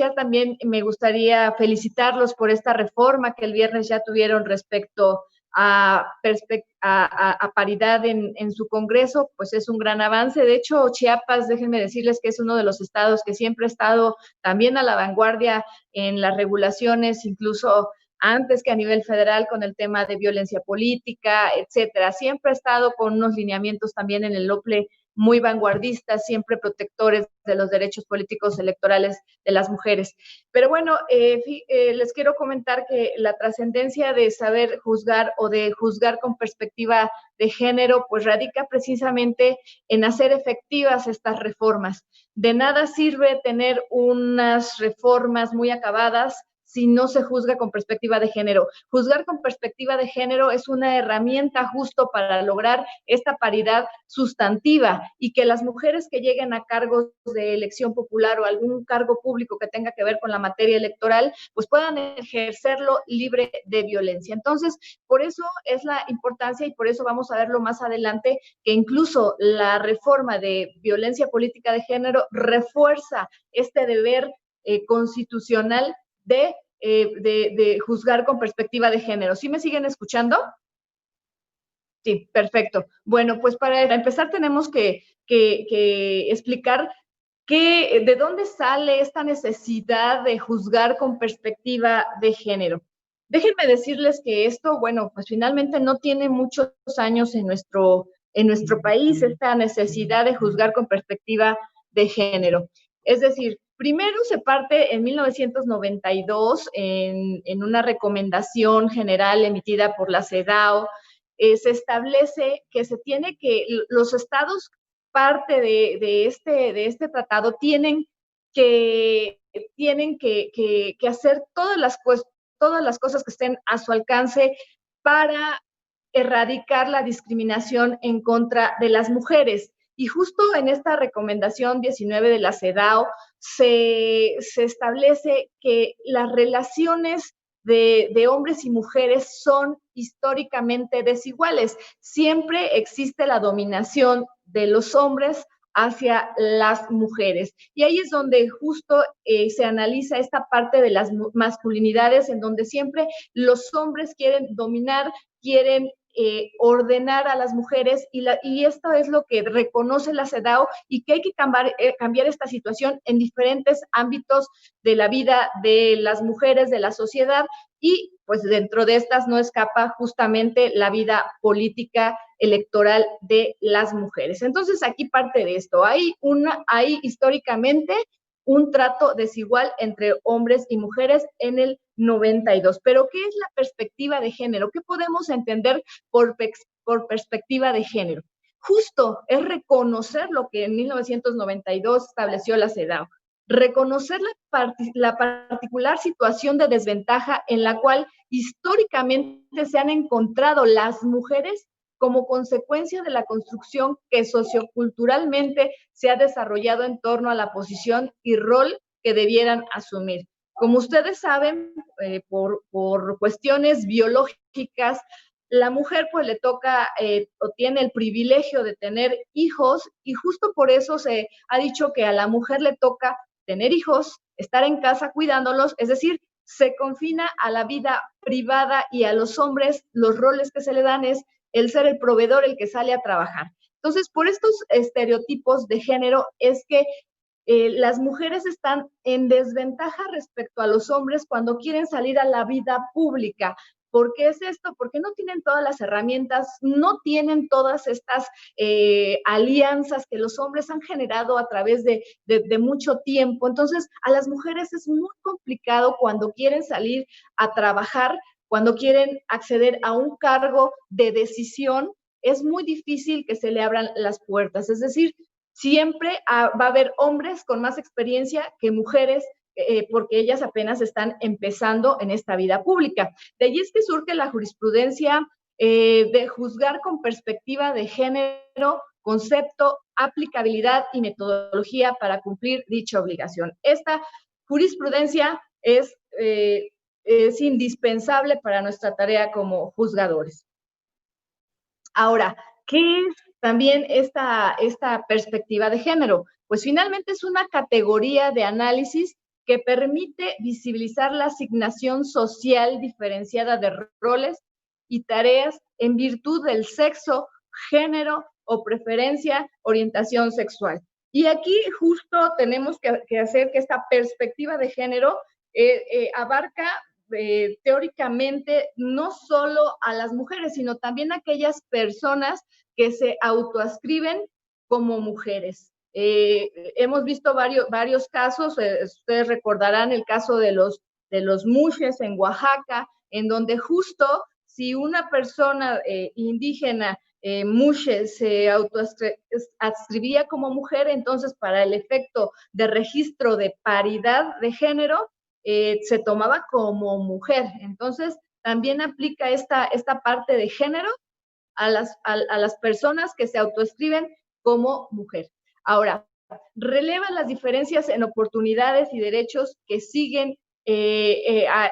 iniciar también me gustaría felicitarlos por esta reforma que el viernes ya tuvieron respecto a paridad en su Congreso, pues es un gran avance. De hecho, Chiapas, déjenme decirles que es uno de los estados que siempre ha estado también a la vanguardia en las regulaciones, incluso antes que a nivel federal con el tema de violencia política, etcétera. Siempre ha estado con unos lineamientos también en el OPLE muy vanguardistas, siempre protectores de los derechos políticos electorales de las mujeres. Pero bueno, les quiero comentar que la trascendencia de saber juzgar o de juzgar con perspectiva de género, pues radica precisamente en hacer efectivas estas reformas. De nada sirve tener unas reformas muy acabadas si no se juzga con perspectiva de género. Juzgar con perspectiva de género es una herramienta justo para lograr esta paridad sustantiva y que las mujeres que lleguen a cargos de elección popular o algún cargo público que tenga que ver con la materia electoral, pues puedan ejercerlo libre de violencia. Entonces, por eso es la importancia y por eso vamos a verlo más adelante, que incluso la reforma de violencia política de género refuerza este deber constitucional de juzgar con perspectiva de género. ¿Sí me siguen escuchando? Sí, perfecto. Bueno, pues para empezar tenemos que explicar de dónde sale esta necesidad de juzgar con perspectiva de género. Déjenme decirles que esto, bueno, pues finalmente no tiene muchos años en nuestro país, esta necesidad de juzgar con perspectiva de género. Es decir, primero se parte en 1992 en una recomendación general emitida por la CEDAW. Se establece que los estados, parte de este tratado, tienen que hacer todas las cosas que estén a su alcance para erradicar la discriminación en contra de las mujeres. Y justo en esta recomendación 19 de la CEDAW se establece que las relaciones de hombres y mujeres son históricamente desiguales. Siempre existe la dominación de los hombres hacia las mujeres. Y ahí es donde justo se analiza esta parte de las masculinidades, en donde siempre los hombres quieren dominar, quieren ordenar a las mujeres y esto es lo que reconoce la CEDAW y que hay que cambiar esta situación en diferentes ámbitos de la vida de las mujeres, de la sociedad y pues dentro de estas no escapa justamente la vida política electoral de las mujeres. Entonces aquí parte de esto, hay históricamente un trato desigual entre hombres y mujeres en el 92. Pero, ¿qué es la perspectiva de género? ¿Qué podemos entender por perspectiva de género? Justo es reconocer lo que en 1992 estableció la CEDAW, reconocer la particular situación de desventaja en la cual históricamente se han encontrado las mujeres como consecuencia de la construcción que socioculturalmente se ha desarrollado en torno a la posición y rol que debieran asumir. Como ustedes saben, por cuestiones biológicas, la mujer pues le toca o tiene el privilegio de tener hijos y justo por eso se ha dicho que a la mujer le toca tener hijos, estar en casa cuidándolos, es decir, se confina a la vida privada y a los hombres los roles que se le dan es el ser el proveedor, el que sale a trabajar. Entonces, por estos estereotipos de género es que las mujeres están en desventaja respecto a los hombres cuando quieren salir a la vida pública. ¿Por qué es esto? Porque no tienen todas las herramientas, no tienen todas estas alianzas que los hombres han generado a través de mucho tiempo. Entonces, a las mujeres es muy complicado cuando quieren salir a trabajar, cuando quieren acceder a un cargo de decisión, es muy difícil que se le abran las puertas. Es decir, siempre va a haber hombres con más experiencia que mujeres, porque ellas apenas están empezando en esta vida pública. De allí es que surge la jurisprudencia de juzgar con perspectiva de género, concepto, aplicabilidad y metodología para cumplir dicha obligación. Esta jurisprudencia es indispensable para nuestra tarea como juzgadores. Ahora, ¿qué es también esta perspectiva de género? Pues finalmente es una categoría de análisis que permite visibilizar la asignación social diferenciada de roles y tareas en virtud del sexo, género o preferencia, orientación sexual. Y aquí justo tenemos que hacer que esta perspectiva de género abarca teóricamente no solo a las mujeres, sino también a aquellas personas que se autoascriben como mujeres. Hemos visto varios casos, ustedes recordarán el caso de los mushes en Oaxaca, en donde justo si una persona indígena mushe se autoadscribía como mujer, entonces para el efecto de registro de paridad de género, se tomaba como mujer. Entonces, también aplica esta parte de género a las personas que se autoescriben como mujer. Ahora, releva las diferencias en oportunidades y derechos que siguen a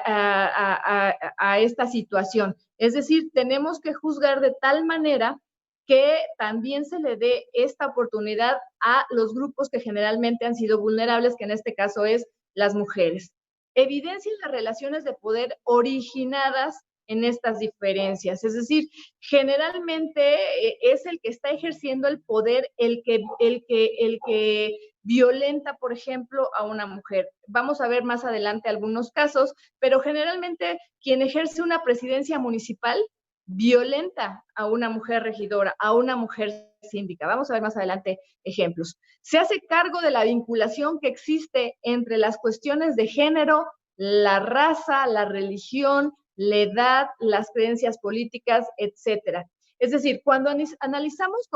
esta situación. Es decir, tenemos que juzgar de tal manera que también se le dé esta oportunidad a los grupos que generalmente han sido vulnerables, que en este caso es las mujeres. Evidencia las relaciones de poder originadas en estas diferencias. Es decir, generalmente es el que está ejerciendo el poder el que violenta, por ejemplo, a una mujer. Vamos a ver más adelante algunos casos, pero generalmente quien ejerce una presidencia municipal violenta a una mujer regidora, a una mujer síndica. Vamos a ver más adelante ejemplos. Se hace cargo de la vinculación que existe entre las cuestiones de género, la raza, la religión, la edad, las creencias políticas, etcétera. Es decir, cuando analizamos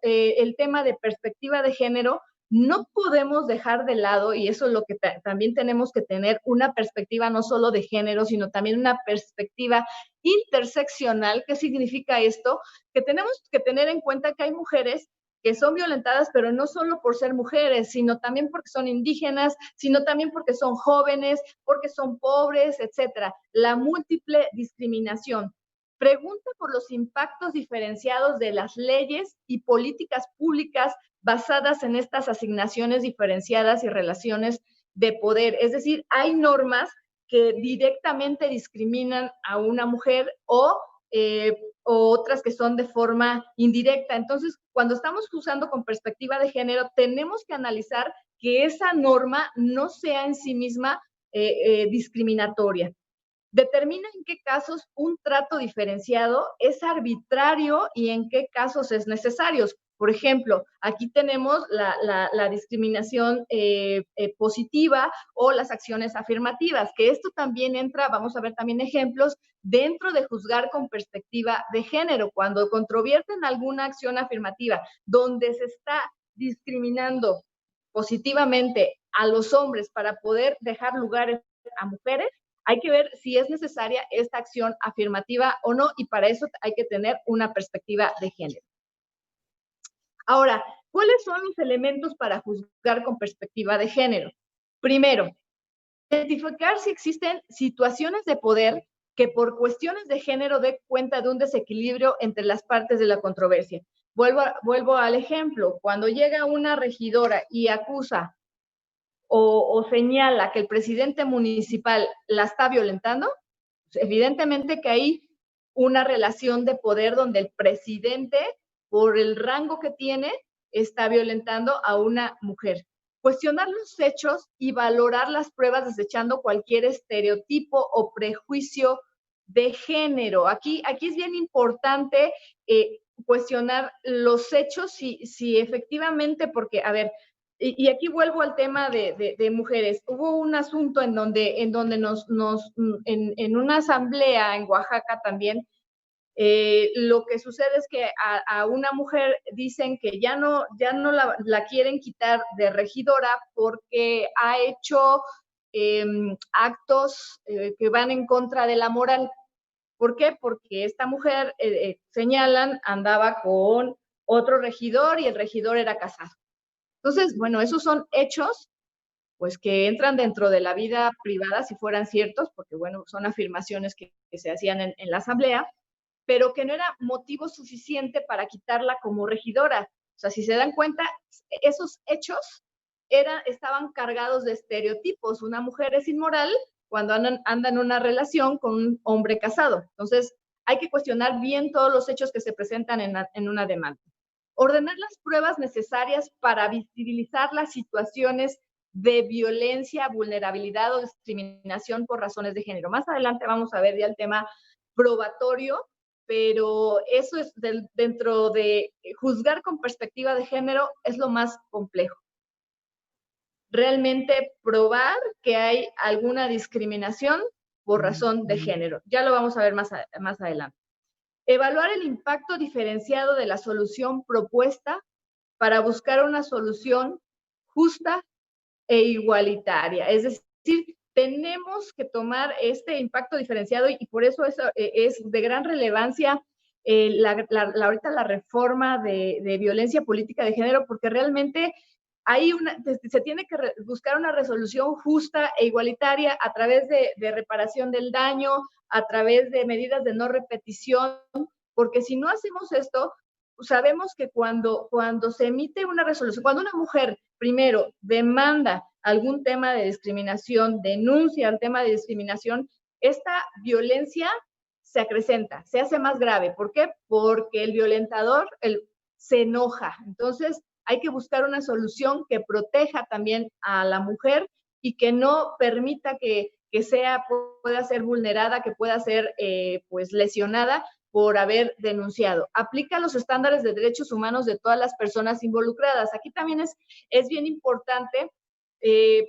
el tema de perspectiva de género, no podemos dejar de lado, y eso es lo que también tenemos que tener, una perspectiva no solo de género, sino también una perspectiva interseccional. ¿Qué significa esto? Que tenemos que tener en cuenta que hay mujeres que son violentadas, pero no solo por ser mujeres, sino también porque son indígenas, sino también porque son jóvenes, porque son pobres, etcétera. La múltiple discriminación. Pregunta por los impactos diferenciados de las leyes y políticas públicas basadas en estas asignaciones diferenciadas y relaciones de poder. Es decir, hay normas que directamente discriminan a una mujer o otras que son de forma indirecta. Entonces, cuando estamos usando con perspectiva de género, tenemos que analizar que esa norma no sea en sí misma discriminatoria. Determina en qué casos un trato diferenciado es arbitrario y en qué casos es necesario. Por ejemplo, aquí tenemos la discriminación positiva o las acciones afirmativas, que esto también entra, vamos a ver también ejemplos, dentro de juzgar con perspectiva de género. Cuando controvierten alguna acción afirmativa donde se está discriminando positivamente a los hombres para poder dejar lugares a mujeres, hay que ver si es necesaria esta acción afirmativa o no, y para eso hay que tener una perspectiva de género. Ahora, ¿cuáles son los elementos para juzgar con perspectiva de género? Primero, identificar si existen situaciones de poder que por cuestiones de género den cuenta de un desequilibrio entre las partes de la controversia. Vuelvo al ejemplo, cuando llega una regidora y acusa o señala que el presidente municipal la está violentando, evidentemente que hay una relación de poder donde el presidente, por el rango que tiene, está violentando a una mujer. Cuestionar los hechos y valorar las pruebas desechando cualquier estereotipo o prejuicio de género. Aquí es bien importante cuestionar los hechos si efectivamente, porque, a ver, y aquí vuelvo al tema de mujeres. Hubo un asunto en donde en una asamblea en Oaxaca también, lo que sucede es que a una mujer dicen que ya no la quieren quitar de regidora porque ha hecho actos que van en contra de la moral. ¿Por qué? Porque esta mujer, señalan, andaba con otro regidor y el regidor era casado. Entonces, bueno, esos son hechos, pues, que entran dentro de la vida privada, si fueran ciertos, porque, bueno, son afirmaciones que se hacían en la asamblea, pero que no era motivo suficiente para quitarla como regidora. O sea, si se dan cuenta, esos hechos estaban cargados de estereotipos. Una mujer es inmoral cuando anda en una relación con un hombre casado. Entonces, hay que cuestionar bien todos los hechos que se presentan en una demanda. Ordenar las pruebas necesarias para visibilizar las situaciones de violencia, vulnerabilidad o discriminación por razones de género. Más adelante vamos a ver ya el tema probatorio, pero eso es dentro de juzgar con perspectiva de género es lo más complejo. Realmente probar que hay alguna discriminación por razón de género. Ya lo vamos a ver más adelante. Evaluar el impacto diferenciado de la solución propuesta para buscar una solución justa e igualitaria. Es decir, tenemos que tomar este impacto diferenciado y por eso es de gran relevancia ahorita la reforma de violencia política de género, porque realmente se tiene que buscar una resolución justa e igualitaria a través de reparación del daño, a través de medidas de no repetición, porque si no hacemos esto, sabemos que cuando se emite una resolución, cuando una mujer primero demanda algún tema de discriminación, denuncia el tema de discriminación, esta violencia se acrecenta, se hace más grave. ¿Por qué? Porque el violentador se enoja. Entonces, hay que buscar una solución que proteja también a la mujer y que no permita que pueda ser vulnerada, que pueda ser pues lesionada por haber denunciado. Aplica los estándares de derechos humanos de todas las personas involucradas. Aquí también es bien importante,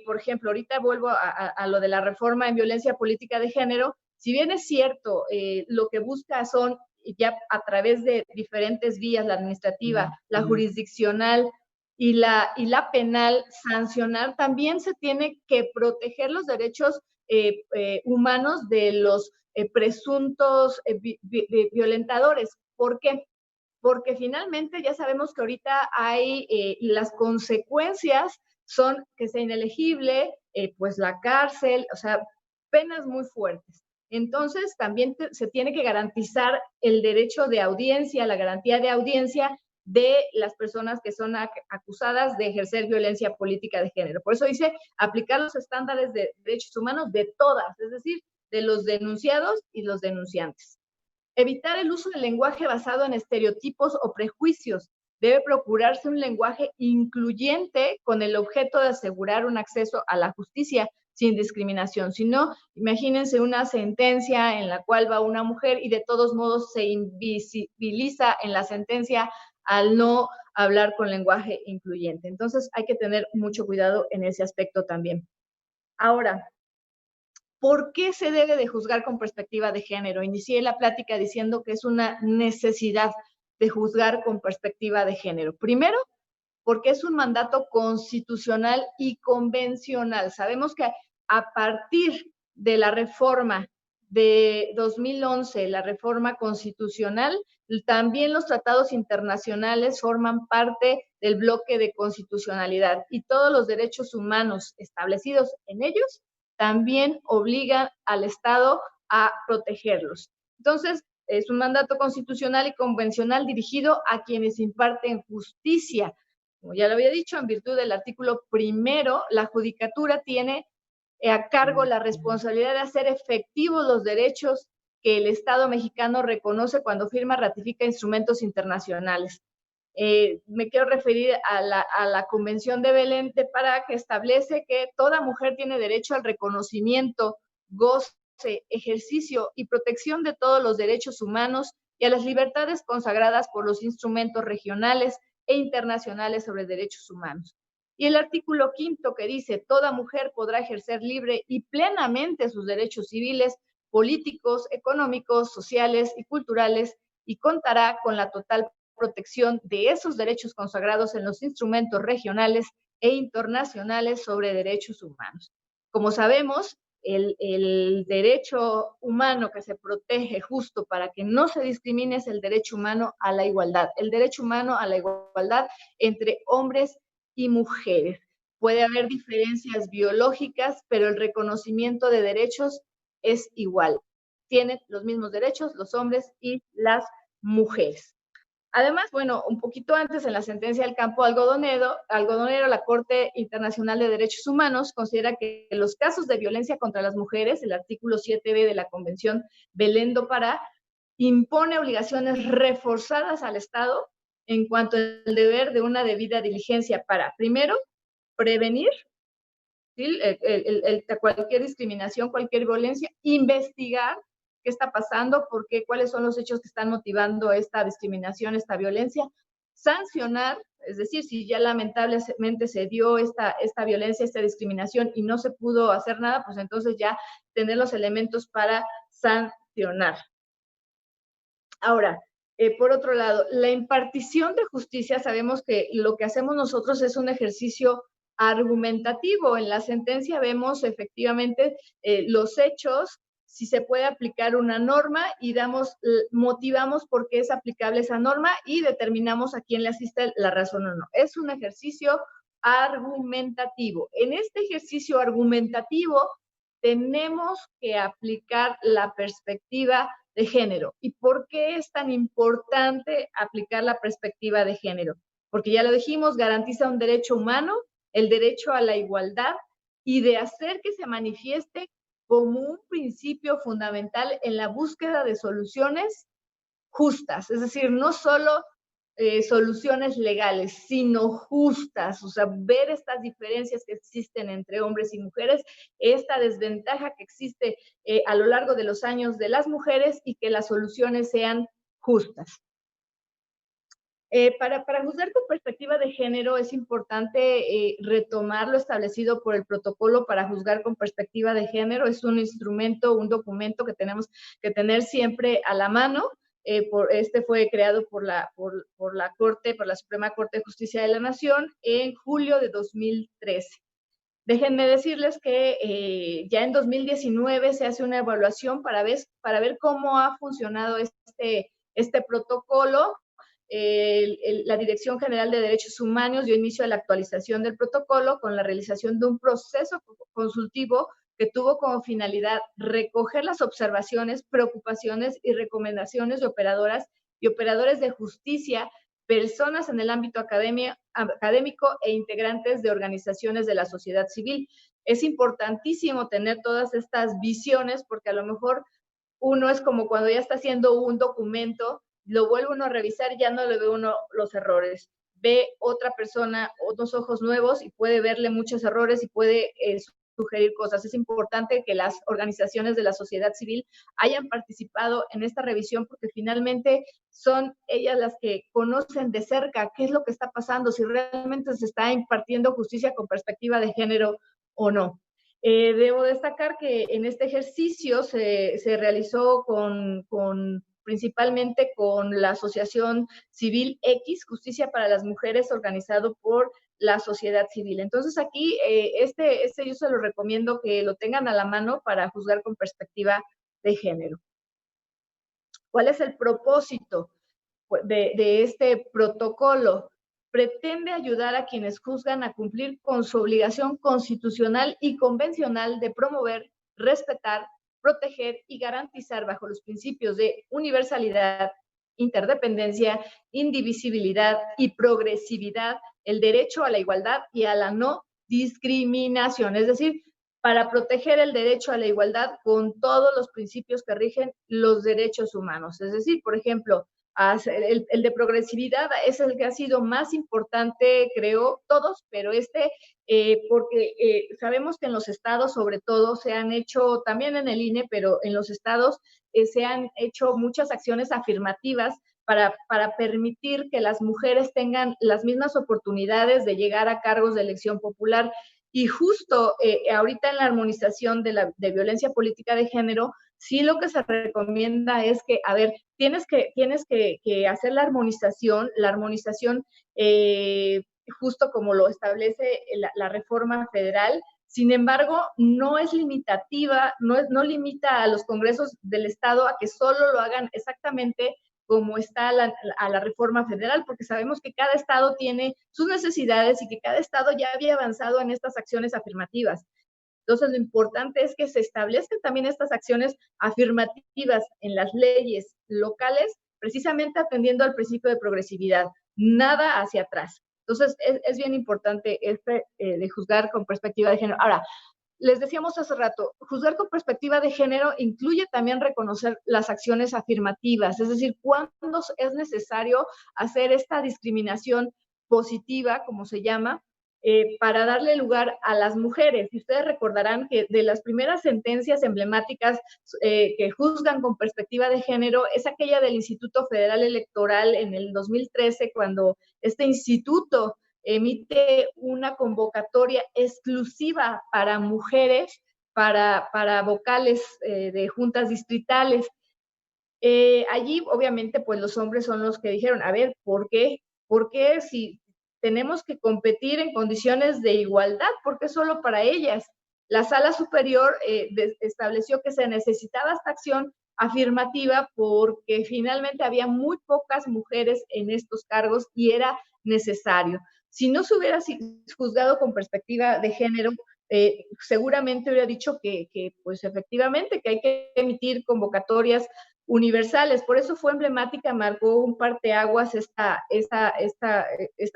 por ejemplo, ahorita vuelvo a lo de la reforma en violencia política de género. Si bien es cierto, lo que busca son ya a través de diferentes vías, la administrativa, la jurisdiccional y la penal, sancionar, también se tiene que proteger los derechos humanos de los presuntos violentadores. ¿Por qué? Porque finalmente ya sabemos que ahorita hay las consecuencias son que sea inelegible, pues la cárcel, o sea, penas muy fuertes. Entonces, también se tiene que garantizar el derecho de audiencia, la garantía de audiencia de las personas que son acusadas de ejercer violencia política de género. Por eso dice aplicar los estándares de derechos humanos de todas, es decir, de los denunciados y los denunciantes. Evitar el uso del lenguaje basado en estereotipos o prejuicios. Debe procurarse un lenguaje incluyente con el objeto de asegurar un acceso a la justicia sin discriminación. Si no, imagínense una sentencia en la cual va una mujer y de todos modos se invisibiliza en la sentencia al no hablar con lenguaje incluyente. Entonces hay que tener mucho cuidado en ese aspecto también. Ahora, ¿por qué se debe de juzgar con perspectiva de género? Inicié la plática diciendo que es una necesidad de juzgar con perspectiva de género. Primero, porque es un mandato constitucional y convencional. Sabemos que a partir de la reforma de 2011, la reforma constitucional, también los tratados internacionales forman parte del bloque de constitucionalidad y todos los derechos humanos establecidos en ellos también obligan al Estado a protegerlos. Entonces, es un mandato constitucional y convencional dirigido a quienes imparten justicia. Como ya lo había dicho, en virtud del artículo primero, la judicatura tiene a cargo la responsabilidad de hacer efectivos los derechos que el Estado mexicano reconoce cuando firma, ratifica instrumentos internacionales. Me quiero referir a la Convención de Belén de Pará, que establece que toda mujer tiene derecho al reconocimiento, goce, ejercicio y protección de todos los derechos humanos y a las libertades consagradas por los instrumentos regionales e internacionales sobre derechos humanos. Y el artículo 5 que dice, toda mujer podrá ejercer libre y plenamente sus derechos civiles, políticos, económicos, sociales y culturales y contará con la total protección de esos derechos consagrados en los instrumentos regionales e internacionales sobre derechos humanos. Como sabemos, el derecho humano que se protege justo para que no se discrimine es el derecho humano a la igualdad, el derecho humano a la igualdad entre hombres y mujeres. Puede haber diferencias biológicas, pero el reconocimiento de derechos es igual. Tienen los mismos derechos los hombres y las mujeres. Además, bueno, un poquito antes, en la sentencia del campo algodonero, la Corte Internacional de Derechos Humanos considera que los casos de violencia contra las mujeres, el artículo 7b de la Convención Belén do Pará, impone obligaciones reforzadas al Estado en cuanto al deber de una debida diligencia para, primero, prevenir, ¿sí?, cualquier discriminación, cualquier violencia, investigar qué está pasando, por qué, cuáles son los hechos que están motivando esta discriminación, esta violencia, sancionar, es decir, si ya lamentablemente se dio esta violencia, esta discriminación y no se pudo hacer nada, pues entonces ya tener los elementos para sancionar. Ahora, por otro lado, la impartición de justicia, sabemos que lo que hacemos nosotros es un ejercicio argumentativo. En la sentencia vemos efectivamente los hechos, si se puede aplicar una norma y motivamos por qué es aplicable esa norma y determinamos a quién le asiste la razón o no. Es un ejercicio argumentativo. En este ejercicio argumentativo tenemos que aplicar la perspectiva de género. ¿Y por qué es tan importante aplicar la perspectiva de género? Porque ya lo dijimos, garantiza un derecho humano, el derecho a la igualdad, y de hacer que se manifieste como un principio fundamental en la búsqueda de soluciones justas, es decir, no solo soluciones legales, sino justas, o sea, ver estas diferencias que existen entre hombres y mujeres, esta desventaja que existe a lo largo de los años de las mujeres y que las soluciones sean justas. Para juzgar con perspectiva de género es importante retomar lo establecido por el protocolo para juzgar con perspectiva de género. Es un instrumento, un documento que tenemos que tener siempre a la mano. Este fue creado por la Suprema Corte de Justicia de la Nación en julio de 2013. Déjenme decirles que ya en 2019 se hace una evaluación para ver cómo ha funcionado este protocolo. La Dirección General de Derechos Humanos dio inicio a la actualización del protocolo con la realización de un proceso consultivo que tuvo como finalidad recoger las observaciones, preocupaciones y recomendaciones de operadoras y operadores de justicia, personas en el ámbito académico e integrantes de organizaciones de la sociedad civil. Es importantísimo tener todas estas visiones porque a lo mejor uno es como cuando ya está haciendo un documento, lo vuelve uno a revisar y ya no le ve uno los errores. Ve otra persona, otros ojos nuevos y puede verle muchos errores y puede sugerir cosas. Es importante que las organizaciones de la sociedad civil hayan participado en esta revisión porque finalmente son ellas las que conocen de cerca qué es lo que está pasando, si realmente se está impartiendo justicia con perspectiva de género o no. Debo destacar que en este ejercicio se realizó principalmente con la Asociación Civil X, Justicia para las Mujeres, organizado por la sociedad civil. Entonces aquí este yo se lo recomiendo que lo tengan a la mano para juzgar con perspectiva de género. ¿Cuál es el propósito de este protocolo? Pretende ayudar a quienes juzgan a cumplir con su obligación constitucional y convencional de promover, respetar, proteger y garantizar bajo los principios de universalidad, interdependencia, indivisibilidad y progresividad el derecho a la igualdad y a la no discriminación, es decir, para proteger el derecho a la igualdad con todos los principios que rigen los derechos humanos. Es decir, por ejemplo, el de progresividad es el que ha sido más importante, creo, todos, pero porque sabemos que en los estados, sobre todo, se han hecho, también en el INE, pero en los estados se han hecho muchas acciones afirmativas para permitir que las mujeres tengan las mismas oportunidades de llegar a cargos de elección popular. Y justo ahorita en la armonización de violencia política de género, sí lo que se recomienda es que, a ver, tienes que hacer la armonización justo como lo establece la reforma federal. Sin embargo, no es limitativa, no limita a los congresos del estado a que solo lo hagan exactamente como está a la reforma federal, porque sabemos que cada estado tiene sus necesidades y que cada estado ya había avanzado en estas acciones afirmativas. Entonces, lo importante es que se establezcan también estas acciones afirmativas en las leyes locales precisamente atendiendo al principio de progresividad, nada hacia atrás. Entonces, es bien importante de juzgar con perspectiva de género. Ahora, les decíamos hace rato, juzgar con perspectiva de género incluye también reconocer las acciones afirmativas, es decir, cuándo es necesario hacer esta discriminación positiva, como se llama, para darle lugar a las mujeres. Y ustedes recordarán que de las primeras sentencias emblemáticas que juzgan con perspectiva de género es aquella del Instituto Federal Electoral en el 2013, cuando este instituto emite una convocatoria exclusiva para mujeres, para vocales de juntas distritales. Allí, obviamente, pues los hombres son los que dijeron, a ver, ¿por qué? ¿Por qué si tenemos que competir en condiciones de igualdad? ¿Por qué solo para ellas? La Sala Superior estableció que se necesitaba esta acción afirmativa porque finalmente había muy pocas mujeres en estos cargos y era necesario. Si no se hubiera juzgado con perspectiva de género, seguramente hubiera dicho que, pues efectivamente, que hay que emitir convocatorias universales. Por eso fue emblemática, marcó un parteaguas esta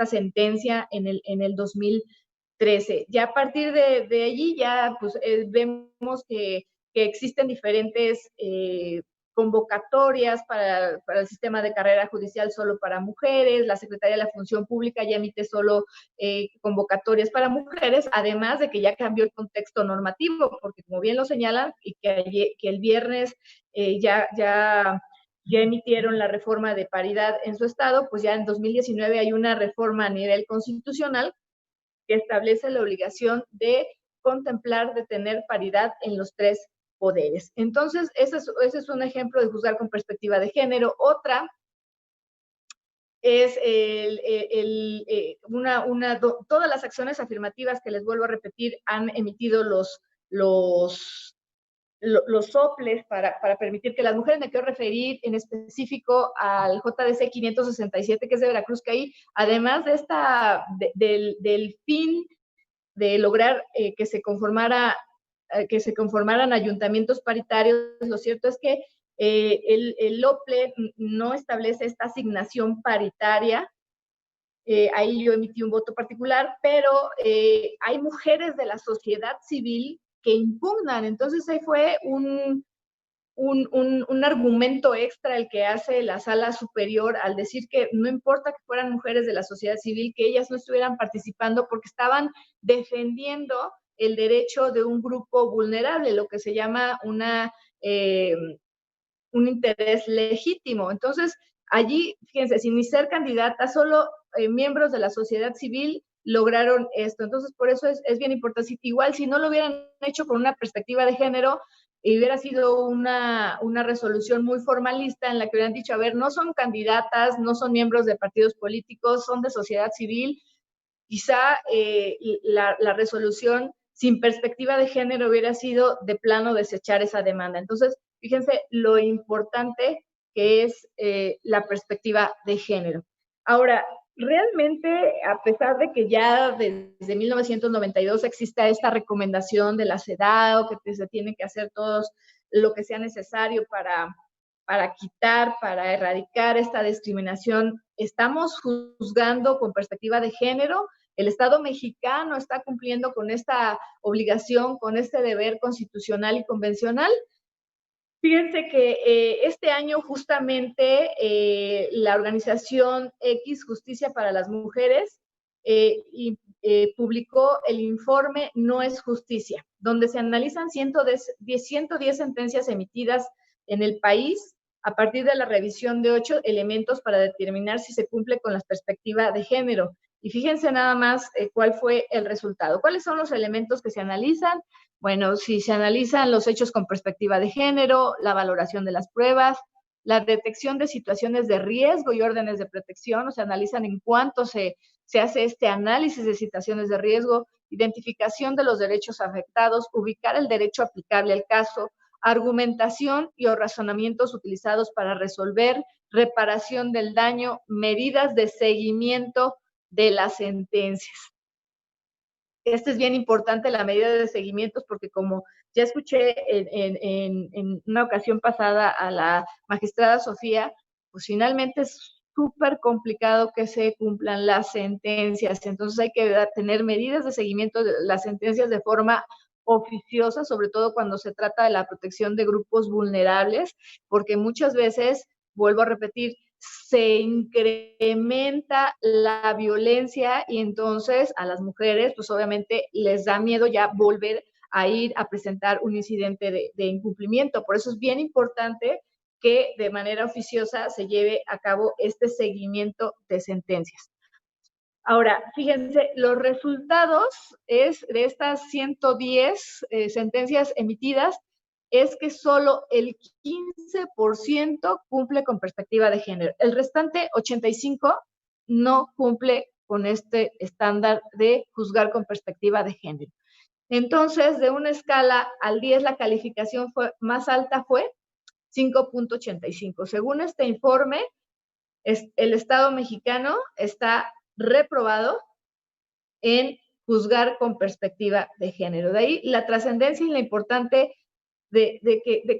sentencia en el 2013. Ya a partir de allí ya pues vemos que existen diferentes convocatorias para el sistema de carrera judicial solo para mujeres, la Secretaría de la Función Pública ya emite solo convocatorias para mujeres, además de que ya cambió el contexto normativo, porque como bien lo señalan, y que el viernes ya emitieron la reforma de paridad en su estado, pues ya en 2019 hay una reforma a nivel constitucional que establece la obligación de contemplar, de tener paridad en los tres poderes. Entonces, ese es un ejemplo de juzgar con perspectiva de género. Otra es todas las acciones afirmativas que les vuelvo a repetir han emitido los soples para permitir que las mujeres, me quiero referir en específico al JDC 567, que es de Veracruz, que ahí, además del fin de lograr que se conformaran ayuntamientos paritarios, lo cierto es que el OPLE no establece esta asignación paritaria. Ahí yo emití un voto particular, pero hay mujeres de la sociedad civil que impugnan. Entonces ahí fue un argumento extra el que hace la Sala Superior al decir que no importa que fueran mujeres de la sociedad civil, que ellas no estuvieran participando porque estaban defendiendo el derecho de un grupo vulnerable, lo que se llama un interés legítimo. Entonces, allí, fíjense, sin ni ser candidata, solo miembros de la sociedad civil lograron esto. Entonces, por eso es bien importante. Igual, si no lo hubieran hecho con una perspectiva de género, hubiera sido una resolución muy formalista en la que hubieran dicho, a ver, no son candidatas, no son miembros de partidos políticos, son de sociedad civil. Quizá la resolución sin perspectiva de género hubiera sido de plano desechar esa demanda. Entonces, fíjense lo importante que es la perspectiva de género. Ahora, realmente, a pesar de que ya desde 1992 exista esta recomendación de la CEDAW, que se tiene que hacer todo lo que sea necesario para quitar, para erradicar esta discriminación, estamos juzgando con perspectiva de género. El Estado mexicano está cumpliendo con esta obligación, con este deber constitucional y convencional. Fíjense que este año justamente la organización X Justicia para las Mujeres publicó el informe No es Justicia, donde se analizan 110 sentencias emitidas en el país a partir de la revisión de 8 elementos para determinar si se cumple con la perspectiva de género. Y fíjense nada más cuál fue el resultado. ¿Cuáles son los elementos que se analizan? Bueno, si se analizan los hechos con perspectiva de género, la valoración de las pruebas, la detección de situaciones de riesgo y órdenes de protección, o sea, analizan en cuánto se hace este análisis de situaciones de riesgo, identificación de los derechos afectados, ubicar el derecho aplicable al caso, argumentación y o razonamientos utilizados para resolver, reparación del daño, medidas de seguimiento de las sentencias. Este es bien importante, la medida de seguimientos, porque como ya escuché en una ocasión pasada a la magistrada Sofía, pues finalmente es súper complicado que se cumplan las sentencias. Entonces hay que tener medidas de seguimiento de las sentencias de forma oficiosa, sobre todo cuando se trata de la protección de grupos vulnerables, porque muchas veces, vuelvo a repetir, se incrementa la violencia y entonces a las mujeres, pues obviamente les da miedo ya volver a ir a presentar un incidente de incumplimiento. Por eso es bien importante que de manera oficiosa se lleve a cabo este seguimiento de sentencias. Ahora, fíjense, los resultados es de estas 110 sentencias emitidas, es que solo el 15% cumple con perspectiva de género. El restante 85% no cumple con este estándar de juzgar con perspectiva de género. Entonces, de una escala al 10, la calificación más alta fue 5.85. Según este informe, el Estado mexicano está reprobado en juzgar con perspectiva de género. De ahí la trascendencia y la importante de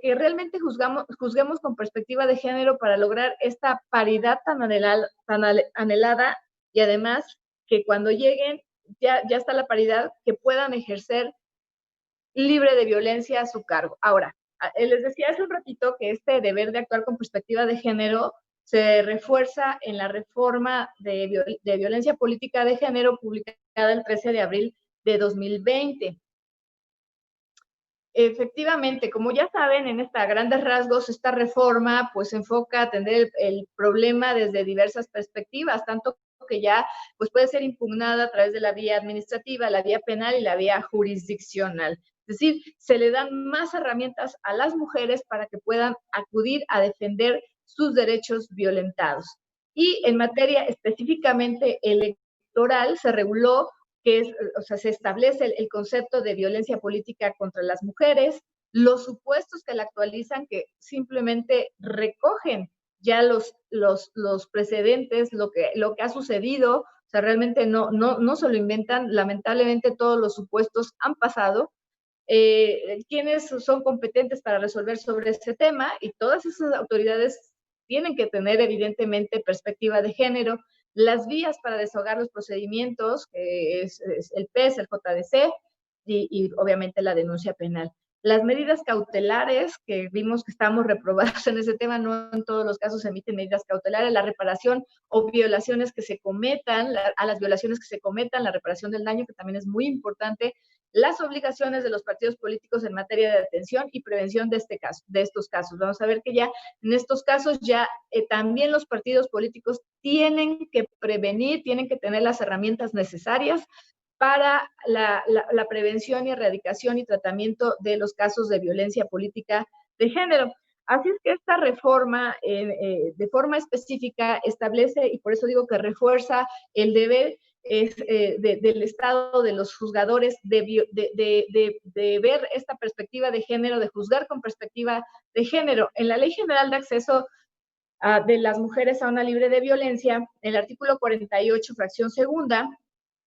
que realmente juzguemos con perspectiva de género para lograr esta paridad tan anhelada y además que cuando lleguen ya está la paridad, que puedan ejercer libre de violencia a su cargo. Ahora, les decía hace un ratito que este deber de actuar con perspectiva de género se refuerza en la reforma de violencia política de género publicada el 13 de abril de 2020. Efectivamente, como ya saben, en esta grandes rasgos, esta reforma pues enfoca a atender el problema desde diversas perspectivas, tanto que ya pues puede ser impugnada a través de la vía administrativa, la vía penal y la vía jurisdiccional. Es decir, se le dan más herramientas a las mujeres para que puedan acudir a defender sus derechos violentados. Y en materia específicamente electoral, se reguló se establece el concepto de violencia política contra las mujeres, los supuestos que la actualizan, que simplemente recogen ya los precedentes, lo que ha sucedido, o sea, realmente no se lo inventan, lamentablemente todos los supuestos han pasado. ¿Quiénes son competentes para resolver sobre este tema? Y todas esas autoridades tienen que tener evidentemente perspectiva de género. Las vías para desahogar los procedimientos, que es el PES, el JDC y obviamente la denuncia penal. Las medidas cautelares, que vimos que estamos reprobados en ese tema, no en todos los casos se emiten medidas cautelares, la reparación o violaciones que se cometan, a las violaciones que se cometan, la reparación del daño, que también es muy importante, las obligaciones de los partidos políticos en materia de atención y prevención de estos casos. Vamos a ver que ya en estos casos ya también los partidos políticos tienen que prevenir, tienen que tener las herramientas necesarias para la prevención y erradicación y tratamiento de los casos de violencia política de género. Así es que esta reforma, de forma específica, establece, y por eso digo que refuerza el deber del Estado, de los juzgadores, de ver esta perspectiva de género, de juzgar con perspectiva de género. En la Ley General de Acceso de las Mujeres a una Libre de Violencia, el artículo 48, fracción segunda,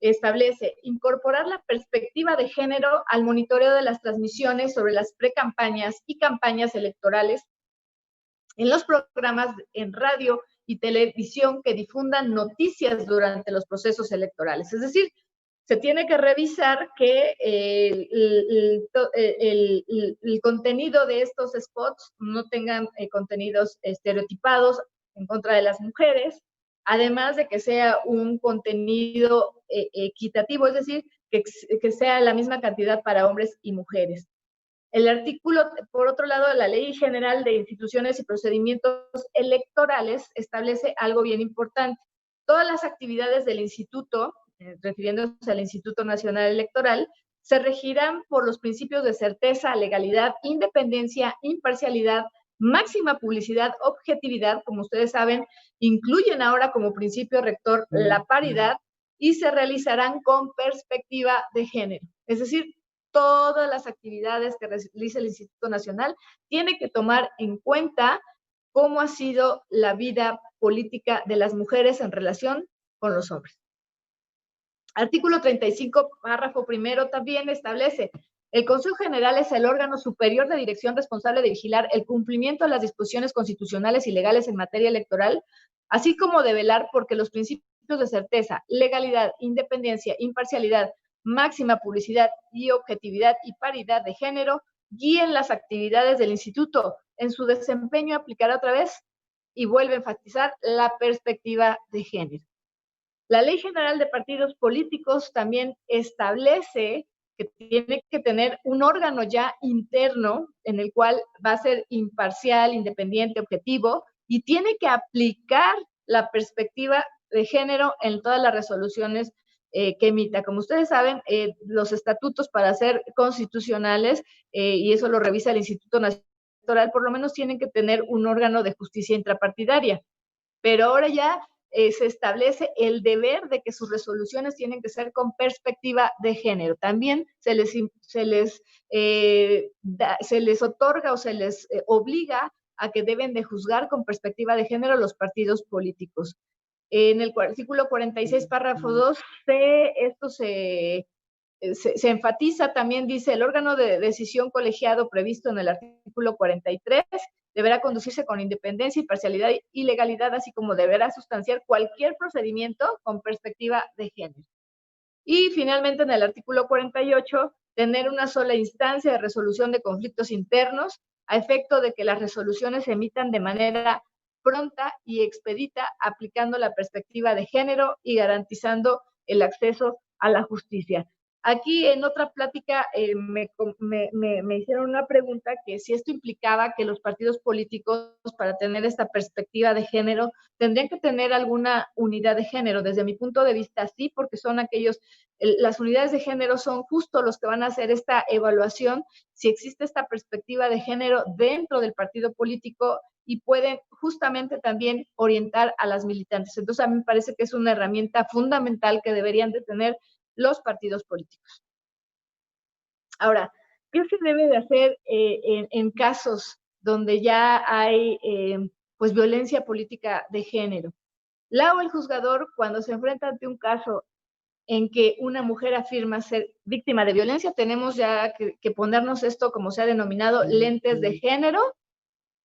establece incorporar la perspectiva de género al monitoreo de las transmisiones sobre las precampañas y campañas electorales en los programas en radio y televisión que difundan noticias durante los procesos electorales. Es decir, se tiene que revisar que el contenido de estos spots no tengan contenidos estereotipados en contra de las mujeres, además de que sea un contenido equitativo, es decir, que sea la misma cantidad para hombres y mujeres. El artículo, por otro lado, de la Ley General de Instituciones y Procedimientos Electorales establece algo bien importante. Todas las actividades del instituto, refiriéndose al Instituto Nacional Electoral, se regirán por los principios de certeza, legalidad, independencia, imparcialidad, máxima publicidad, objetividad, como ustedes saben, incluyen ahora como principio rector la paridad y se realizarán con perspectiva de género. Es decir, todas las actividades que realiza el Instituto Nacional tiene que tomar en cuenta cómo ha sido la vida política de las mujeres en relación con los hombres. Artículo 35, párrafo primero, también establece El Consejo General es el órgano superior de dirección responsable de vigilar el cumplimiento de las disposiciones constitucionales y legales en materia electoral, así como de velar porque los principios de certeza, legalidad, independencia, imparcialidad, máxima publicidad y objetividad y paridad de género guíen las actividades del instituto. En su desempeño aplicará otra vez y vuelve a enfatizar la perspectiva de género. La Ley General de Partidos Políticos también establece que tiene que tener un órgano ya interno en el cual va a ser imparcial, independiente, objetivo, y tiene que aplicar la perspectiva de género en todas las resoluciones que emita. Como ustedes saben, los estatutos para ser constitucionales, y eso lo revisa el Instituto Nacional Electoral, por lo menos tienen que tener un órgano de justicia intrapartidaria. Pero ahora ya se establece el deber de que sus resoluciones tienen que ser con perspectiva de género. También se les otorga o se les obliga a que deben de juzgar con perspectiva de género los partidos políticos. En el artículo 46, párrafo 2, esto se enfatiza también, dice, el órgano de decisión colegiado previsto en el artículo 43 deberá conducirse con independencia, imparcialidad y legalidad, así como deberá sustanciar cualquier procedimiento con perspectiva de género. Y finalmente, en el artículo 48, tener una sola instancia de resolución de conflictos internos a efecto de que las resoluciones se emitan de manera pronta y expedita, aplicando la perspectiva de género y garantizando el acceso a la justicia. Aquí en otra plática me hicieron una pregunta que si esto implicaba que los partidos políticos, para tener esta perspectiva de género, tendrían que tener alguna unidad de género. Desde mi punto de vista, sí, porque son aquellos, las unidades de género son justo los que van a hacer esta evaluación, si existe esta perspectiva de género dentro del partido político y pueden justamente también orientar a las militantes. Entonces, a mí me parece que es una herramienta fundamental que deberían de tener los partidos políticos. Ahora, ¿qué se debe de hacer en casos donde ya hay pues violencia política de género? La o el juzgador, cuando se enfrenta ante un caso en que una mujer afirma ser víctima de violencia, tenemos ya que ponernos esto, como se ha denominado, lentes de género,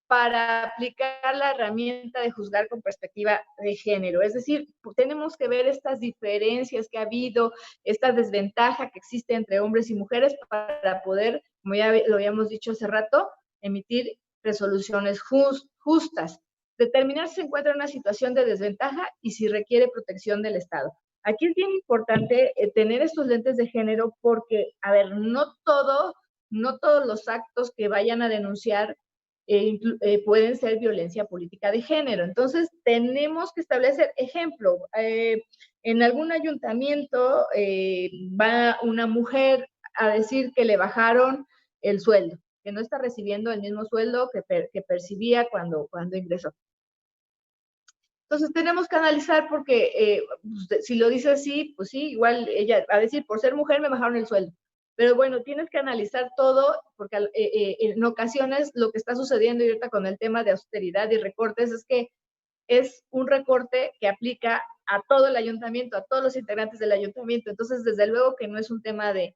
para aplicar la herramienta de juzgar con perspectiva de género. Es decir, tenemos que ver estas diferencias que ha habido, esta desventaja que existe entre hombres y mujeres para poder, como ya lo habíamos dicho hace rato, emitir resoluciones justas, determinar si se encuentra en una situación de desventaja y si requiere protección del Estado. Aquí es bien importante tener estos lentes de género porque, a ver, no todos los actos que vayan a denunciar pueden ser violencia política de género. Entonces, tenemos que establecer, ejemplo, en algún ayuntamiento va una mujer a decir que le bajaron el sueldo, que no está recibiendo el mismo sueldo que percibía cuando ingresó. Entonces, tenemos que analizar porque si lo dice así, pues sí, igual ella va a decir, por ser mujer me bajaron el sueldo. Pero bueno, tienes que analizar todo, porque en ocasiones lo que está sucediendo y ahorita con el tema de austeridad y recortes es que es un recorte que aplica a todo el ayuntamiento, a todos los integrantes del ayuntamiento. Entonces, desde luego que no es un tema de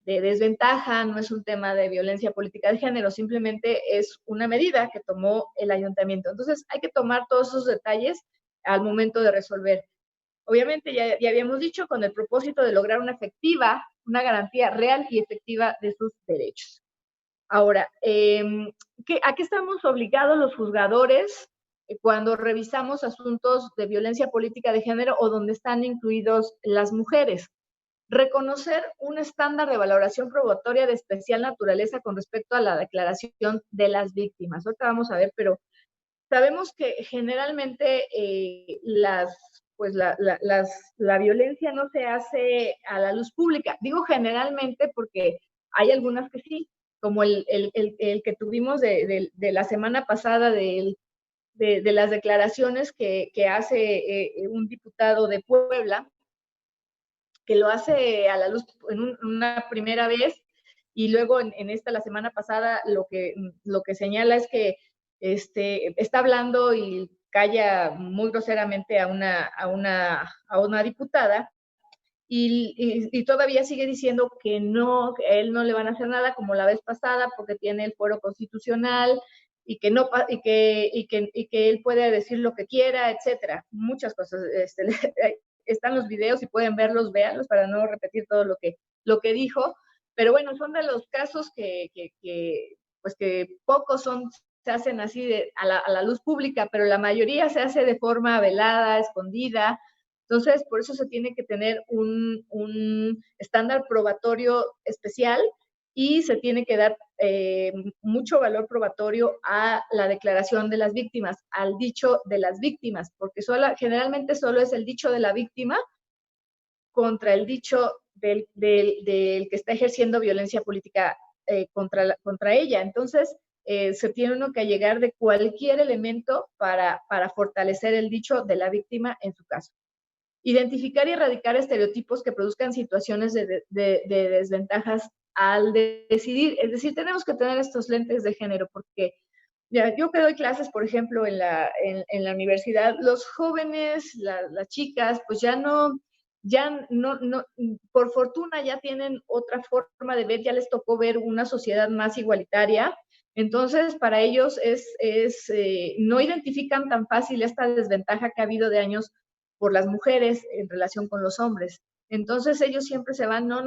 desventaja, no es un tema de violencia política de género, simplemente es una medida que tomó el ayuntamiento. Entonces, hay que tomar todos esos detalles al momento de resolver. Obviamente, ya habíamos dicho, con el propósito de lograr una garantía real y efectiva de sus derechos. Ahora, ¿a qué estamos obligados los juzgadores cuando revisamos asuntos de violencia política de género o donde están incluidos las mujeres? Reconocer un estándar de valoración probatoria de especial naturaleza con respecto a la declaración de las víctimas. Ahorita vamos a ver, pero sabemos que generalmente la violencia no se hace a la luz pública. Digo generalmente porque hay algunas que sí, como el que tuvimos de la semana pasada de las declaraciones que hace un diputado de Puebla, que lo hace a la luz en una primera vez y luego en esta, la semana pasada, lo que señala es que está hablando y calla muy groseramente a una diputada y todavía sigue diciendo que no, que a él no le van a hacer nada como la vez pasada porque tiene el fuero constitucional y que no y que él puede decir lo que quiera, etcétera. Muchas cosas. Están los videos, si pueden verlos, véanlos para no repetir todo lo que dijo. Pero bueno, son de los casos pues que pocos se hacen así a la luz pública, pero la mayoría se hace de forma velada, escondida. Entonces, por eso se tiene que tener un estándar probatorio especial y se tiene que dar mucho valor probatorio a la declaración de las víctimas, al dicho de las víctimas, porque generalmente solo es el dicho de la víctima contra el dicho del que está ejerciendo violencia política contra ella. Entonces, se tiene uno que llegar de cualquier elemento para fortalecer el dicho de la víctima en su caso. Identificar y erradicar estereotipos que produzcan situaciones de desventajas al decidir. Es decir, tenemos que tener estos lentes de género porque yo que doy clases, por ejemplo, en la universidad, los jóvenes, las chicas, pues ya no, por fortuna ya tienen otra forma de ver, ya les tocó ver una sociedad más igualitaria. Entonces, para ellos no identifican tan fácil esta desventaja que ha habido de años por las mujeres en relación con los hombres. Entonces, ellos siempre se van, no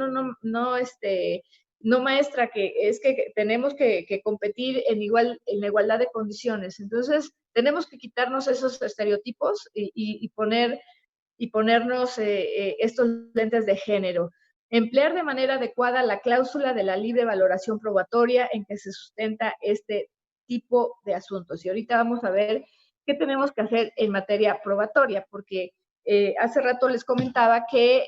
maestra, que es que tenemos que competir en igualdad de condiciones. Entonces, tenemos que quitarnos esos estereotipos y ponernos estos lentes de género. Emplear de manera adecuada la cláusula de la libre valoración probatoria en que se sustenta este tipo de asuntos. Y ahorita vamos a ver qué tenemos que hacer en materia probatoria, porque hace rato les comentaba que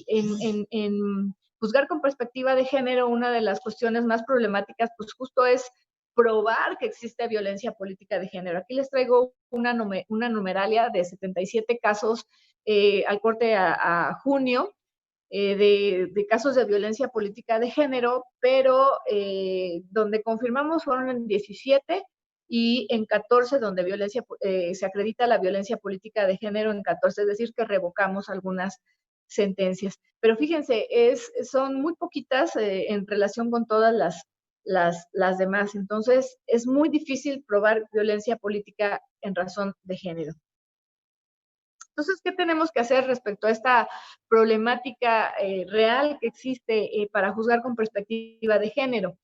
en juzgar con perspectiva de género, una de las cuestiones más problemáticas, pues justo es probar que existe violencia política de género. Aquí les traigo una numeralia de 77 casos al corte a junio de casos de violencia política de género, pero donde confirmamos fueron en 17 y en 14 donde se acredita la violencia política de género en 14, es decir, que revocamos algunas sentencias. Pero fíjense, son muy poquitas en relación con todas las demás. Entonces, es muy difícil probar violencia política en razón de género. Entonces, ¿qué tenemos que hacer respecto a esta problemática real que existe para juzgar con perspectiva de género?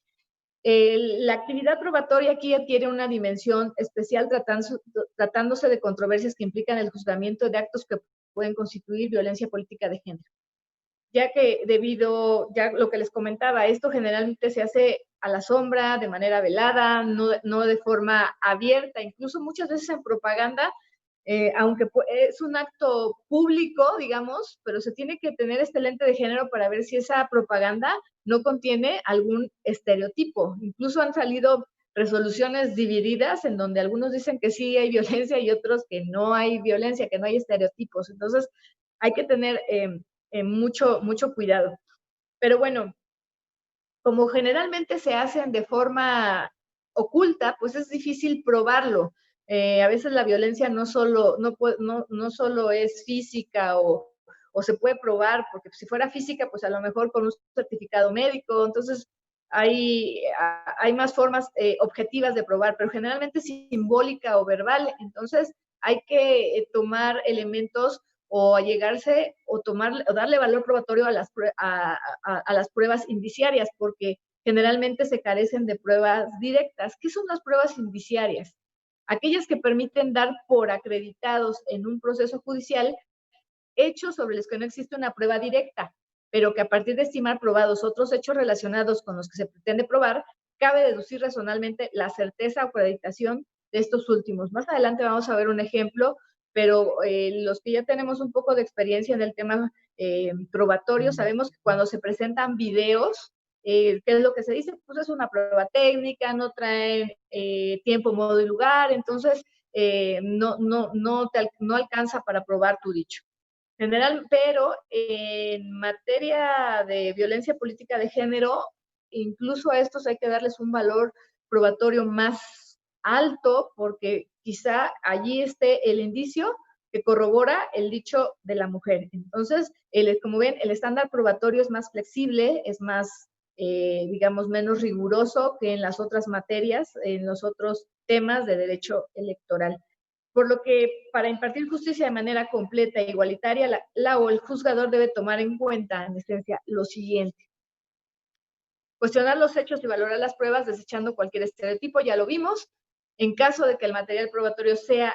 La actividad probatoria aquí adquiere una dimensión especial tratándose de controversias que implican el juzgamiento de actos que pueden constituir violencia política de género. Ya que ya lo que les comentaba, esto generalmente se hace a la sombra, de manera velada, no de forma abierta, incluso muchas veces en propaganda, aunque es un acto público, digamos, pero se tiene que tener este lente de género para ver si esa propaganda no contiene algún estereotipo. Incluso han salido resoluciones divididas en donde algunos dicen que sí hay violencia y otros que no hay violencia, que no hay estereotipos. Entonces, hay que tener mucho cuidado. Pero bueno, como generalmente se hacen de forma oculta, pues es difícil probarlo. A veces la violencia no solo es física o se puede probar, porque si fuera física, pues a lo mejor con un certificado médico, entonces hay más formas objetivas de probar, pero generalmente es simbólica o verbal, entonces hay que tomar elementos o allegarse o darle valor probatorio a las pruebas indiciarias, porque generalmente se carecen de pruebas directas. ¿Qué son las pruebas indiciarias? Aquellas que permiten dar por acreditados en un proceso judicial hechos sobre los que no existe una prueba directa, pero que a partir de estimar probados otros hechos relacionados con los que se pretende probar, cabe deducir razonablemente la certeza o acreditación de estos últimos. Más adelante vamos a ver un ejemplo, pero los que ya tenemos un poco de experiencia en el tema probatorio, sabemos que cuando se presentan videos, ¿qué es lo que se dice? Pues es una prueba técnica, no traen tiempo, modo y lugar, entonces no alcanza para probar tu dicho. Pero en materia de violencia política de género, incluso a estos hay que darles un valor probatorio más alto, porque quizá allí esté el indicio que corrobora el dicho de la mujer. Entonces, como ven, el estándar probatorio es más flexible, es más, digamos, menos riguroso que en las otras materias, en los otros temas de derecho electoral. Por lo que para impartir justicia de manera completa e igualitaria, la o el juzgador debe tomar en cuenta, en esencia, lo siguiente: cuestionar los hechos y valorar las pruebas desechando cualquier estereotipo, ya lo vimos. En caso de que el material probatorio sea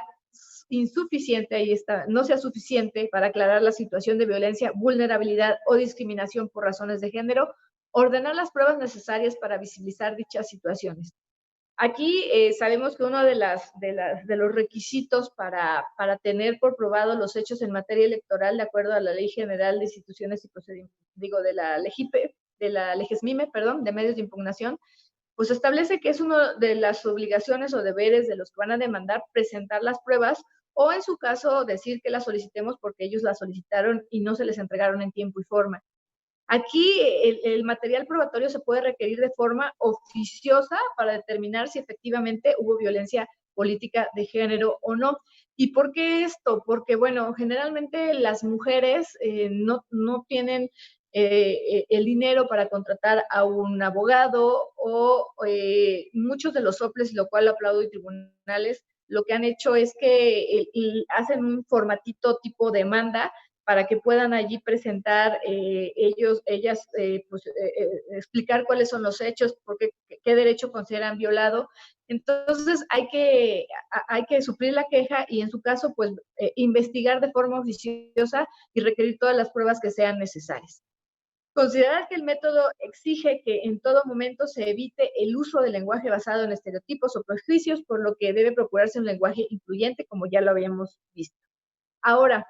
insuficiente, ahí está, no sea suficiente para aclarar la situación de violencia, vulnerabilidad o discriminación por razones de género, ordenar las pruebas necesarias para visibilizar dichas situaciones. Aquí sabemos que uno de los requisitos para tener por probado los hechos en materia electoral, de acuerdo a la Ley General de Instituciones y Procedimientos, digo, de la LEGESMIME, perdón, de medios de impugnación, pues establece que es una de las obligaciones o deberes de los que van a demandar presentar las pruebas, o en su caso decir que las solicitemos porque ellos las solicitaron y no se les entregaron en tiempo y forma. Aquí el material probatorio se puede requerir de forma oficiosa para determinar si efectivamente hubo violencia política de género o no. ¿Y por qué esto? Porque, bueno, generalmente las mujeres no tienen el dinero para contratar a un abogado, o muchos de los soples, lo cual aplaudo, y tribunales, lo que han hecho es que hacen un formatito tipo demanda para que puedan allí presentar ellas, explicar cuáles son los hechos, qué derecho consideran violado. Entonces hay que suplir la queja y en su caso, pues, investigar de forma oficiosa y requerir todas las pruebas que sean necesarias. Considerar que el método exige que en todo momento se evite el uso del lenguaje basado en estereotipos o prejuicios, por lo que debe procurarse un lenguaje incluyente, como ya lo habíamos visto. Ahora,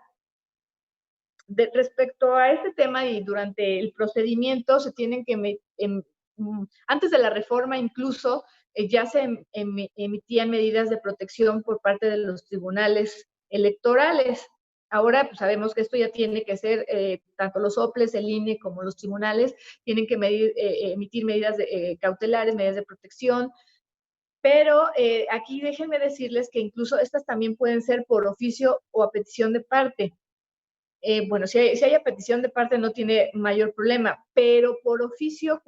respecto a este tema y durante el procedimiento, se tienen que, antes de la reforma incluso, ya se emitían medidas de protección por parte de los tribunales electorales. Ahora, pues, sabemos que esto ya tiene que ser, tanto los soples, el INE, como los tribunales, tienen que emitir medidas cautelares, medidas de protección, pero aquí déjenme decirles que incluso estas también pueden ser por oficio o a petición de parte. Bueno, si hay a petición de parte no tiene mayor problema, pero por oficio,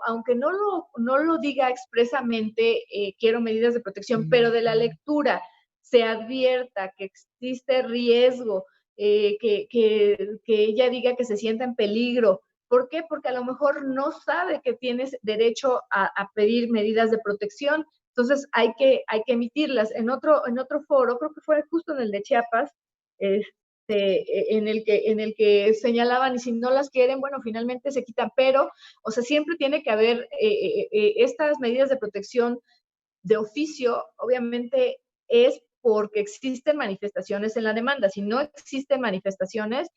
aunque no lo diga expresamente, quiero medidas de protección, pero de la lectura se advierta que existe riesgo, que ella diga que se sienta en peligro. ¿Por qué? Porque a lo mejor no sabe que tienes derecho a pedir medidas de protección. Entonces hay que emitirlas. En otro foro, creo que fue justo en el de Chiapas, en el que señalaban, y si no las quieren, bueno, finalmente se quitan, pero, o sea, siempre tiene que haber estas medidas de protección de oficio. Obviamente es porque existen manifestaciones en la demanda. Si no existen manifestaciones,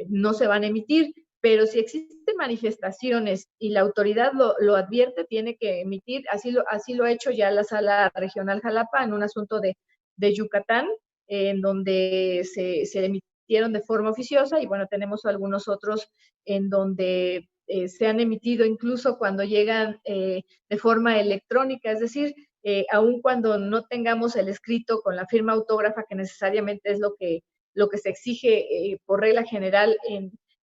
no se van a emitir, pero si existen manifestaciones y la autoridad lo advierte, tiene que emitir. Así lo ha hecho ya la Sala Regional Jalapa en un asunto de Yucatán, en donde se emitieron de forma oficiosa, y bueno, tenemos algunos otros en donde se han emitido incluso cuando llegan de forma electrónica, es decir, aun cuando no tengamos el escrito con la firma autógrafa, que necesariamente es lo que se exige por regla general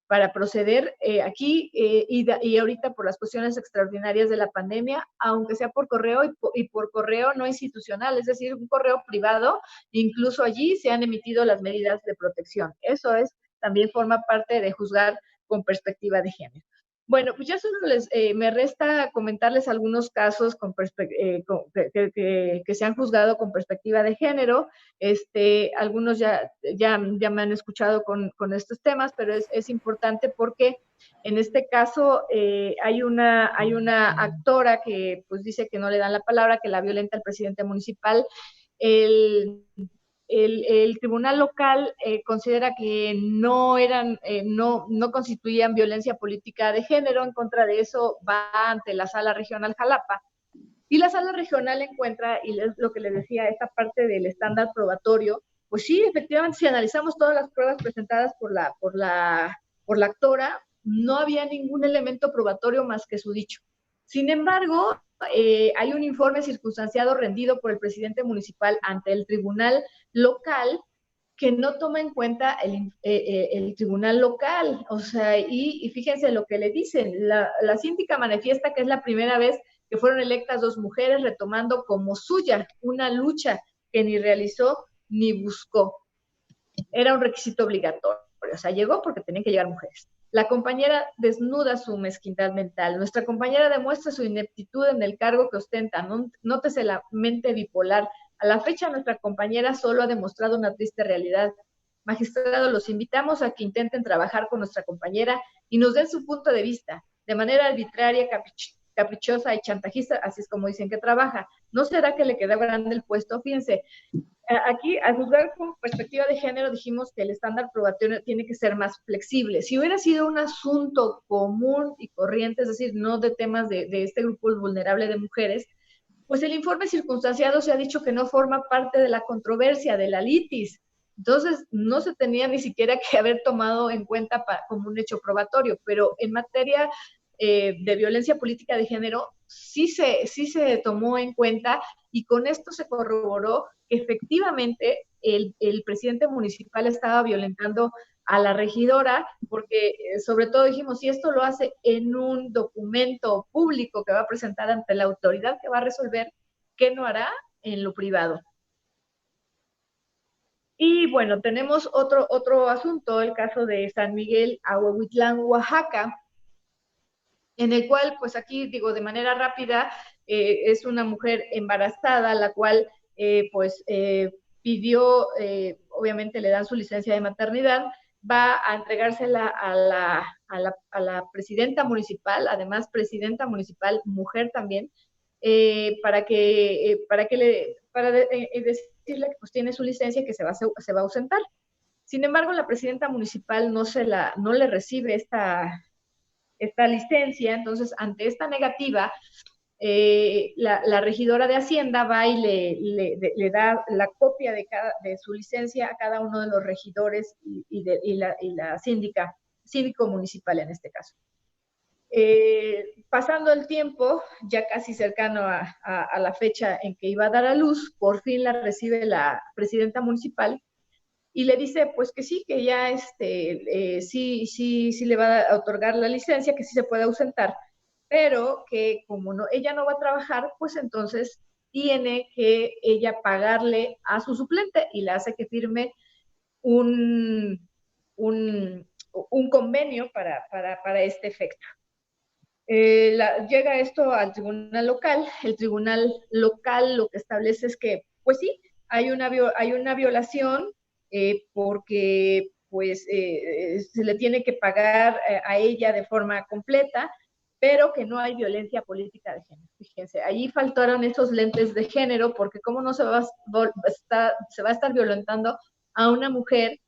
para proceder aquí, y ahorita por las cuestiones extraordinarias de la pandemia, aunque sea por correo y por correo no institucional, es decir, un correo privado, incluso allí se han emitido las medidas de protección. Eso también forma parte de juzgar con perspectiva de género. Bueno, pues ya solo me resta comentarles algunos casos que se han juzgado con perspectiva de género. Algunos ya me han escuchado con estos temas, pero es importante porque en este caso hay una actora que pues dice que no le dan la palabra, que la violenta el presidente municipal. El tribunal local considera que no constituían violencia política de género. En contra de eso va ante la Sala Regional Jalapa, y la Sala Regional encuentra, y es lo que les decía, esta parte del estándar probatorio. Pues sí, efectivamente, si analizamos todas las pruebas presentadas por la actora, no había ningún elemento probatorio más que su dicho. Sin embargo, hay un informe circunstanciado rendido por el presidente municipal ante el tribunal local que no toma en cuenta el tribunal local. O sea, y fíjense lo que le dicen. La síndica manifiesta que es la primera vez que fueron electas 2 mujeres, retomando como suya una lucha que ni realizó ni buscó. Era un requisito obligatorio. O sea, llegó porque tenían que llegar mujeres. La compañera desnuda su mezquindad mental. Nuestra compañera demuestra su ineptitud en el cargo que ostenta. Nótese la mente bipolar. A la fecha, nuestra compañera solo ha demostrado una triste realidad. Magistrado, los invitamos a que intenten trabajar con nuestra compañera y nos den su punto de vista. De manera arbitraria, caprichosa y chantajista, así es como dicen que trabaja. ¿No será que le queda grande el puesto? Fíjense, aquí, a juzgar con perspectiva de género, dijimos que el estándar probatorio tiene que ser más flexible. Si hubiera sido un asunto común y corriente, es decir, no de temas de este grupo vulnerable de mujeres, pues el informe circunstanciado se ha dicho que no forma parte de la controversia, de la litis. Entonces, no se tenía ni siquiera que haber tomado en cuenta como un hecho probatorio, pero en materia de violencia política de género sí se tomó en cuenta, y con esto se corroboró que efectivamente el presidente municipal estaba violentando a la regidora, porque sobre todo dijimos, si esto lo hace en un documento público que va a presentar ante la autoridad que va a resolver, ¿qué no hará en lo privado? Y bueno, tenemos otro asunto, el caso de San Miguel Ahuehuitlán, Oaxaca, en el cual, pues aquí digo de manera rápida, es una mujer embarazada, la cual pidió, obviamente le dan su licencia de maternidad, va a entregársela a la presidenta municipal, además presidenta municipal, mujer también, para decirle que pues tiene su licencia y que se va a ausentar. Sin embargo, la presidenta municipal no le recibe esta licencia. Entonces, ante esta negativa, la regidora de Hacienda va y le da la copia de su licencia a cada uno de los regidores y la síndico municipal en este caso. Pasando el tiempo, ya casi cercano a la fecha en que iba a dar a luz, por fin la recibe la presidenta municipal y le dice pues que sí, que ya sí le va a otorgar la licencia, que sí se puede ausentar, pero que como ella no va a trabajar, pues entonces tiene que ella pagarle a su suplente y le hace que firme un, un convenio para este efecto. Llega esto al tribunal local. El tribunal local lo que establece es que, pues sí, hay una violación, porque pues se le tiene que pagar a ella de forma completa, pero que no hay violencia política de género. Fíjense, allí faltaron esos lentes de género, porque cómo no se va a estar violentando a una mujer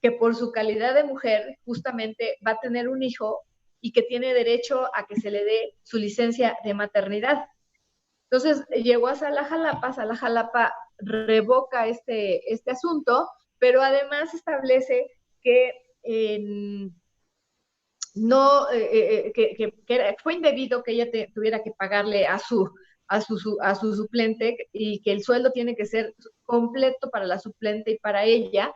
que por su calidad de mujer justamente va a tener un hijo y que tiene derecho a que se le dé su licencia de maternidad. Entonces llegó a Sala Jalapa revoca este asunto, pero además establece que fue indebido que ella tuviera que pagarle a su suplente, y que el sueldo tiene que ser completo para la suplente y para ella.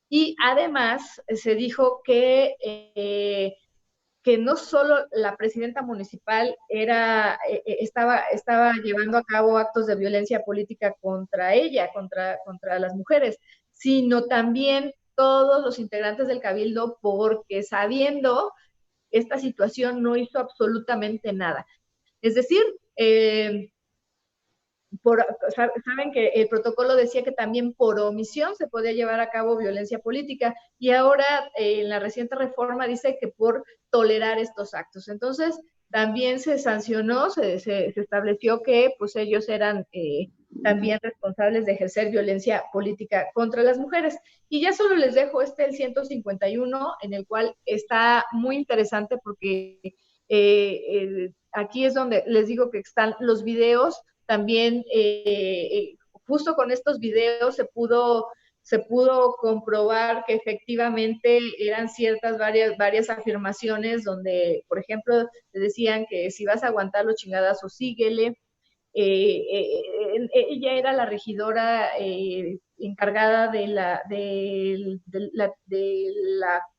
Y además se dijo que no solo la presidenta municipal estaba llevando a cabo actos de violencia política contra ella, contra las mujeres, sino también todos los integrantes del cabildo, porque sabiendo esta situación no hizo absolutamente nada. Es decir, saben que el protocolo decía que también por omisión se podía llevar a cabo violencia política, y ahora en la reciente reforma dice que por tolerar estos actos. Entonces, también se sancionó, se estableció que pues ellos eran también responsables de ejercer violencia política contra las mujeres. Y ya solo les dejo el 151, en el cual está muy interesante, porque aquí es donde les digo que están los videos. También justo con estos videos se pudo comprobar que efectivamente eran ciertas varias afirmaciones donde, por ejemplo, le decían que si vas a aguantar los chingadazos, síguele, ella era la regidora encargada de la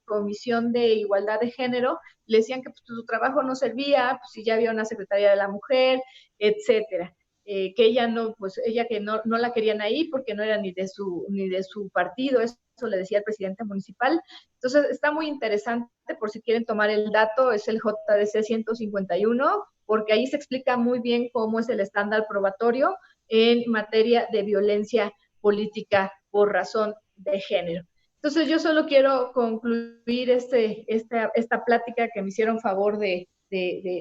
Comisión de Igualdad de Género. Le decían que pues, su trabajo no servía, pues si ya había una Secretaría de la Mujer, etcétera. Que ella no, pues ella que no la querían ahí porque no era ni de su partido, eso le decía el presidente municipal. Entonces está muy interesante, por si quieren tomar el dato, es el JDC 151, porque ahí se explica muy bien cómo es el estándar probatorio en materia de violencia política por razón de género. Entonces yo solo quiero concluir esta plática que me hicieron favor de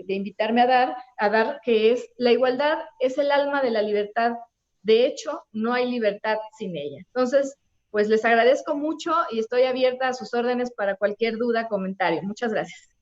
invitarme a dar, que es la igualdad es el alma de la libertad. De hecho, no hay libertad sin ella. Entonces, pues les agradezco mucho y estoy abierta a sus órdenes para cualquier duda, comentario. Muchas gracias.